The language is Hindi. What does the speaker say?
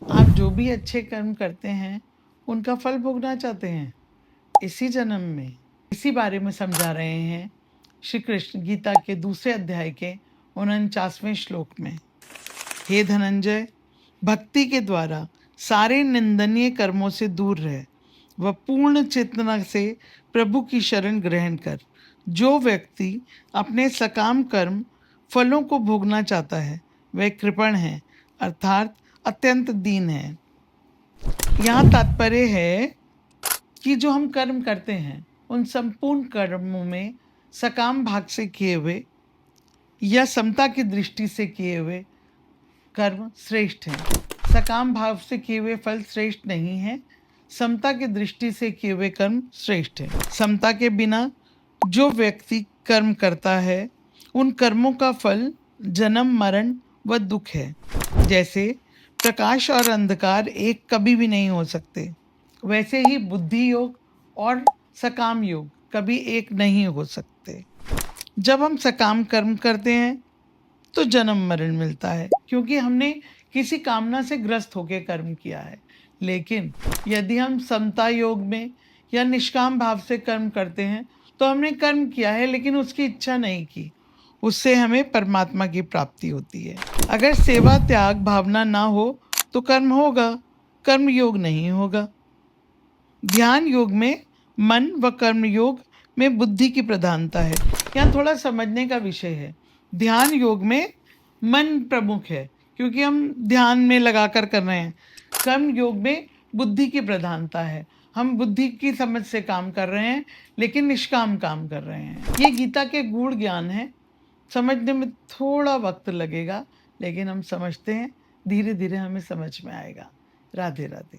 आप जो भी अच्छे कर्म करते हैं, उनका फल भोगना चाहते हैं इसी जन्म में। इसी बारे में समझा रहे हैं श्री कृष्ण गीता के दूसरे अध्याय के 49वें श्लोक में। हे धनंजय, भक्ति के द्वारा सारे निंदनीय कर्मों से दूर रह व पूर्ण चेतना से प्रभु की शरण ग्रहण कर। जो व्यक्ति अपने सकाम कर्म फलों को भोगना चाहता है वह कृपण है, अर्थात अत्यंत दीन है। यहाँ तात्पर्य है कि जो हम कर्म करते हैं उन संपूर्ण कर्मों में सकाम भाग से किए हुए या समता की दृष्टि से किए हुए कर्म श्रेष्ठ हैं। सकाम भाव से किए हुए फल श्रेष्ठ नहीं है, समता की दृष्टि से किए हुए कर्म श्रेष्ठ है। समता के बिना जो व्यक्ति कर्म करता है उन कर्मों का फल जन्म, मरण व दुख है। जैसे प्रकाश और अंधकार एक कभी भी नहीं हो सकते, वैसे ही बुद्धि योग और सकाम योग कभी एक नहीं हो सकते। जब हम सकाम कर्म करते हैं तो जन्म मरण मिलता है, क्योंकि हमने किसी कामना से ग्रस्त होकर कर्म किया है। लेकिन यदि हम समता योग में या निष्काम भाव से कर्म करते हैं तो हमने कर्म किया है लेकिन उसकी इच्छा नहीं की, उससे हमें परमात्मा की प्राप्ति होती है। अगर सेवा त्याग भावना ना हो तो कर्म होगा, कर्म योग नहीं होगा। ध्यान योग में मन व कर्म योग में बुद्धि की प्रधानता है। यहाँ थोड़ा समझने का विषय है। ध्यान योग में मन प्रमुख है क्योंकि हम ध्यान में लगाकर कर रहे हैं। कर्म योग में बुद्धि की प्रधानता है, हम बुद्धि की समझ से काम कर रहे हैं लेकिन निष्काम काम कर रहे हैं। ये गीता के गूढ़ ज्ञान है, समझने में थोड़ा वक्त लगेगा लेकिन हम समझते हैं, धीरे धीरे हमें समझ में आएगा। राधे राधे।